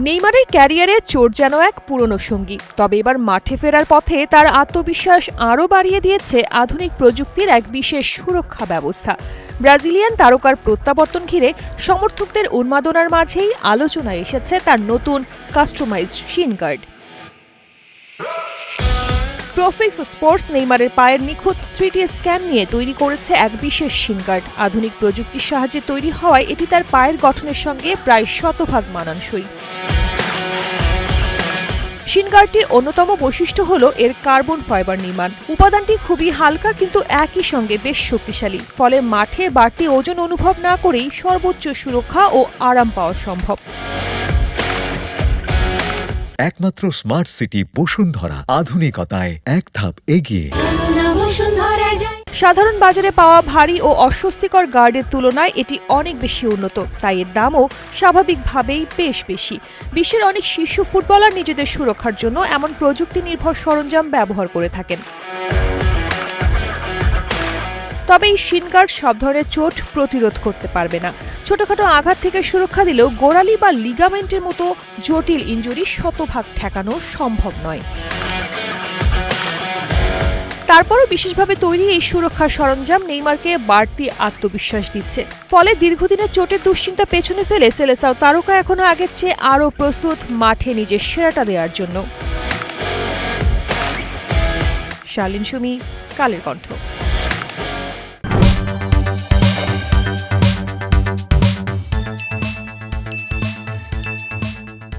নেইমারের ক্যারিয়ারে চোট যেন এক পুরনো সঙ্গী, তবে এবার মাঠে ফেরার পথে তার আত্মবিশ্বাস আরও বাড়িয়ে দিয়েছে আধুনিক প্রযুক্তির এক বিশেষ সুরক্ষা ব্যবস্থা। ব্রাজিলিয়ান তারকার প্রত্যাবর্তন ঘিরে সমর্থকদের উন্মাদনার মাঝেই আলোচনায় এসেছে তার নতুন কাস্টমাইজড শিন গার্ড। প্রোফিক্স স্পোর্টস নেইমারের পায়ের নিখুঁত 3D স্ক্যান নিয়ে তৈরি করেছে এক বিশেষ শিন গার্ড। আধুনিক প্রযুক্তির সাহায্যে তৈরি হওয়ায় এটি তার পায়ের গঠনের সঙ্গে প্রায় শতভাগ মানানসই। শিন গার্ডটির অন্যতম বৈশিষ্ট্য হল এর কার্বন ফাইবার নির্মাণ। উপাদানটি খুবই হালকা কিন্তু একই সঙ্গে বেশ শক্তিশালী, ফলে মাঠে বাড়তি ওজন অনুভব না করেই সর্বোচ্চ সুরক্ষা ও আরাম পাওয়া সম্ভব। একমাত্র স্মার্ট সিটি বসুন্ধরা, আধুনিকতায় এক ধাপ এগিয়ে। সাধারণ বাজারে পাওয়া ভারী ও অস্বস্তিকর গার্ডের তুলনায় এটি অনেক বেশি উন্নত, তাই এর দামও স্বাভাবিকভাবেই বেশ বেশি। বিশ্বের অনেক শীর্ষ ফুটবলার নিজেদের সুরক্ষার জন্য এমন প্রযুক্তি নির্ভর সরঞ্জাম ব্যবহার করে থাকেন। তবে এই শিন গার্ড সব ধরনের চোট প্রতিরোধ করতে পারবে না। ছোটখাটো আঘাত থেকে সুরক্ষা দিলেও গোড়ালি বা লিগামেন্টের মতো জটিল ইনজুরি শতভাগ ঠেকানো সম্ভব নয়। তারপরও বিশেষভাবে তৈরি এই সুরক্ষা সরঞ্জাম নেইমারকে বাড়তি আত্মবিশ্বাস দিচ্ছে। ফলে দীর্ঘদিনের চোটের দুশ্চিন্তা পেছনে ফেলে সেলেসাও তারকা এখন আগের চেয়ে আরও প্রস্তুত মাঠে নিজের সেরাটা দেওয়ার জন্য। শালিন সুমি, কালের কণ্ঠ।